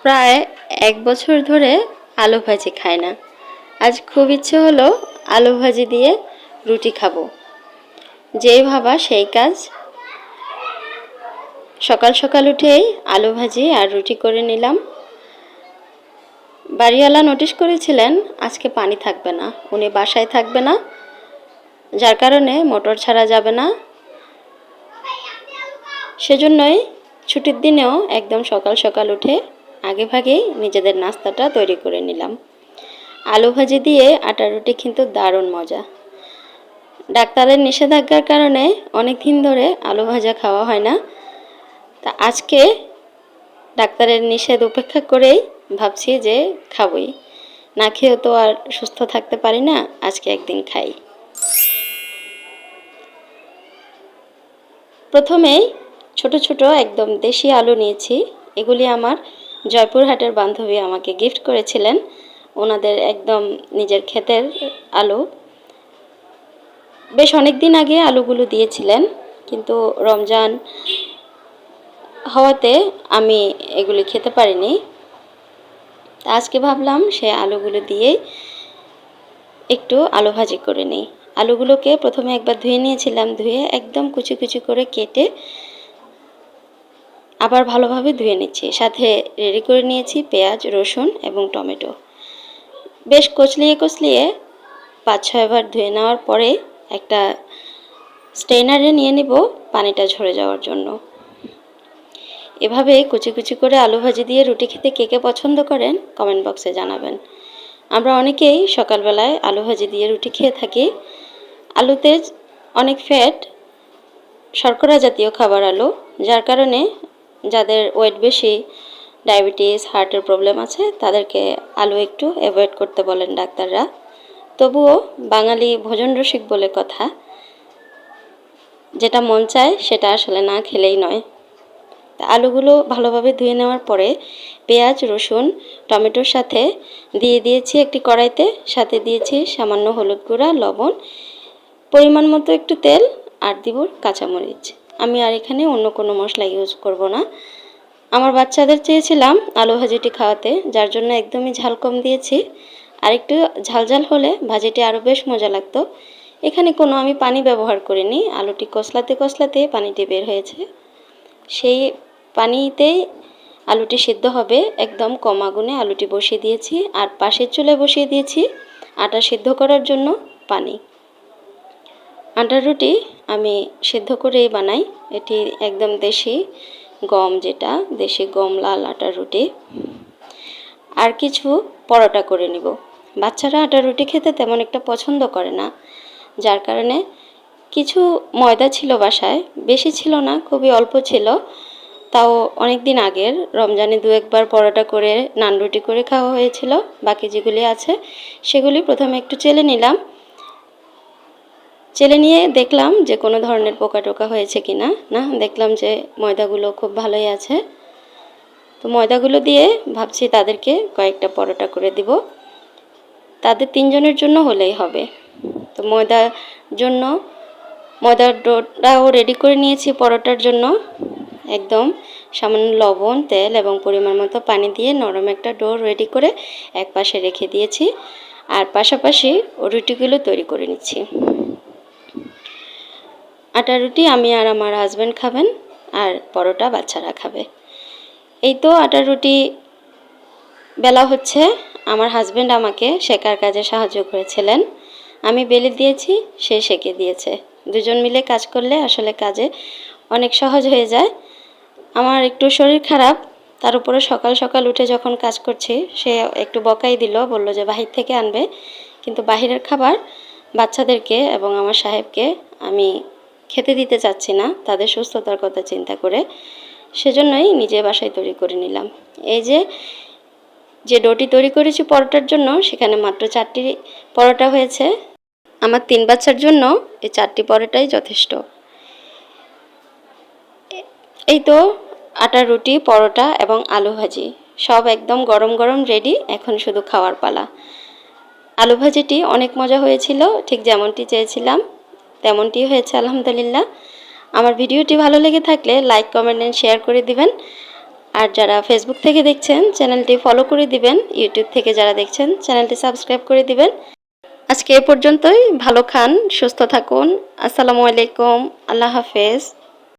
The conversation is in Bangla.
প্রায় ১ বছর ধরে আলু ভাজি খাই না। আজ খুব ইচ্ছে হলো আলু ভাজি দিয়ে রুটি খাবো। যেই ভাবা সেই কাজ। সকাল সকাল উঠেই আলু ভাজি আর রুটি করে নিলাম। বাড়িওয়ালা নোটিশ করেছিলেন আজকে পানি থাকবে না, উনি বাসায় থাকবে না, যার কারণে মোটর ছাড়া যাবে না। সেজন্যই ছুটির দিনেও একদম সকাল সকাল উঠে আগেভাগেই নিজেদের নাস্তাটা তৈরি করে নিলাম। আলু ভাজি দিয়ে আটার রুটি কিন্তু দারুণ মজা। ডাক্তারের নিষেধাজ্ঞার কারণে অনেক দিন ধরে আলু ভাজা খাওয়া হয় না। তা আজকে ডাক্তারের নিষেধ উপেক্ষা করেই ভাবছি যে খাবই। না খেয়েও তো আর সুস্থ থাকতে পারি না, আজকে একদিন খাই। প্রথমেই ছোট ছোট একদম দেশি আলু নিয়েছি। এগুলি আমার জয়পুরহাটের বান্ধবী আমাকে গিফট করেছিলেন। ওনাদের একদম নিজের ক্ষেতের আলু। বেশ অনেক দিন আগে আলুগুলো দিয়েছিলেন, কিন্তু রমজান হওয়াতে আমি এগুলি খেতে পারিনি। আজকে ভাবলাম সে আলুগুলো দিয়েই একটু আলু ভাজি করে নিই। আলুগুলোকে প্রথমে একবার ধুয়ে নিয়েছিলাম, ধুয়ে একদম কুচি কুচি করে কেটে আবার ভালোভাবে ধুয়ে নিচ্ছি। সাথে রেডি করে নিয়েছি পেঁয়াজ, রসুন এবং টমেটো। বেশ কচলিয়ে কচলিয়ে ৫-৬ বার ধুয়ে নেওয়ার পরে একটা স্ট্রেনারে নিয়ে নিব পানিটা ঝরে যাওয়ার জন্য। এভাবে কুচি কুচি করে আলু ভাজি দিয়ে রুটি খেতে কে কে পছন্দ করেন কমেন্ট বক্সে জানাবেন। আমরা অনেকেই সকালবেলায় আলু ভাজি দিয়ে রুটি খেয়ে থাকি। আলুতে অনেক ফ্যাট, শর্করা জাতীয় খাবার আলু, যার কারণে যাদের ওয়েট বেশি, ডায়াবেটিস, হার্টের প্রবলেম আছে, তাদেরকে আলু একটু অ্যাভয়েড করতে বলেন ডাক্তাররা। তবুও বাঙালি ভোজন রসিক বলে কথা, যেটা মন চায় সেটা আসলে না খেলেই নয়। আলুগুলো ভালোভাবে ধুয়ে নেওয়ার পরে পেঁয়াজ, রসুন, টমেটোর সাথে দিয়ে দিয়েছি একটি কড়াইতে, সাথে দিয়েছি সামান্য হলুদ গুঁড়া, লবণ, পরিমাণ মতো একটু তেল আর দিব কাঁচামরিচ। আমি আর এখানে অন্য কোনো মশলা ইউজ করব না। আমার বাচ্চাদের চেয়েছিলাম আলু ভাজিটি খাওয়াতে, যার জন্য একদমই ঝাল কম দিয়েছি। আর একটু ঝালঝাল হলে ভাজিটি আরও বেশ মজা লাগতো। এখানে কোনো আমি পানি ব্যবহার করিনি, আলুটি কষলাতে কষলাতে পানিটি বের হয়েছে। সেই পানিতেই আলুটি সিদ্ধ হবে। একদম কম আগুনে আলুটি বসিয়ে দিয়েছি, আর পাশের চুলায় বসিয়ে দিয়েছি আটা সিদ্ধ করার জন্য পানি। আটার রুটি আমি সিদ্ধ করেই বানাই। এটি একদম দেশি গম, যেটা দেশি গম, লাল আটার রুটি। আর কিছু পরোটা করে নিব। বাচ্চারা আটার রুটি খেতে তেমন একটা পছন্দ করে না, যার কারণে কিছু ময়দা ছিল বাসায়, বেশি ছিল না, খুবই অল্প ছিল। তাও অনেক দিন আগের রমজানে ২-১ বার পরোটা করে, নান রুটি করে খাওয়া হয়েছিল। বাকি যেগুলি আছে সেগুলি প্রথমে একটু চেলে নিলাম। চেলে নিয়ে দেখলাম যে কোনো ধরনের পোকা টোকা হয়েছে কি না। না, দেখলাম যে ময়দাগুলো খুব ভালোই আছে। তো ময়দাগুলো দিয়ে ভাবছি তাদেরকে কয়েকটা পরোটা করে দিব। তাদের ৩ জনের জন্য হলেই হবে। তো ময়দার ডোটাও রেডি করে নিয়েছি পরোটার জন্য। একদম সামান্য লবণ, তেল এবং পরিমাণ মতো পানি দিয়ে নরম একটা ডো রেডি করে এক পাশে রেখে দিয়েছি। আর পাশাপাশি রুটিগুলো তৈরি করে নিচ্ছি। আটার রুটি আমি আর আমার হাজব্যান্ড খাবেন, আর পরোটা বাচ্চারা খাবে। এই তো আটার রুটি বেলা হচ্ছে। আমার হাজব্যান্ড আমাকে সেকার কাজে সাহায্য করেছিলেন। আমি বেলে দিয়েছি, সে সেকে দিয়েছে। দুজন মিলে কাজ করলে আসলে কাজে অনেক সহজ হয়ে যায়। আমার একটু শরীর খারাপ, তার উপরে সকাল সকাল উঠে যখন কাজ করছি, সে একটু বকাই দিল, বলল যে বাহির থেকে আনবে। কিন্তু বাহিরের খাবার বাচ্চাদেরকে এবং আমার সাহেবকে আমি খেতে দিতে চাচ্ছি না, তাদের সুস্থতার কথা চিন্তা করে। সেজন্যই নিজে বাসায় তৈরি করে নিলাম। এই যে ডোটি তৈরি করেছি পরোটার জন্য, সেখানে মাত্র 4টি পরোটা হয়েছে। আমার 3 বাচ্চার জন্য এই 4টি পরোটাই যথেষ্ট। এই তো আটার রুটি, পরোটা এবং আলু ভাজি সব একদম গরম গরম রেডি। এখন শুধু খাওয়ার পালা। আলু ভাজিটি অনেক মজা হয়েছিল, ঠিক যেমনটি চেয়েছিলাম তেমনটি হয়েছে আলহামদুলিল্লাহ। আমার ভিডিওটি ভালো লেগে থাকলে লাইক, কমেন্ট এন্ড শেয়ার করে দিবেন। আর যারা ফেসবুক থেকে দেখছেন চ্যানেলটি ফলো করে দিবেন, ইউটিউব থেকে যারা দেখছেন চ্যানেলটি সাবস্ক্রাইব করে দিবেন। আজকে এ পর্যন্তই। ভালো খান, সুস্থ থাকুন। আসসালামু আলাইকুম, আল্লাহ হাফেজ।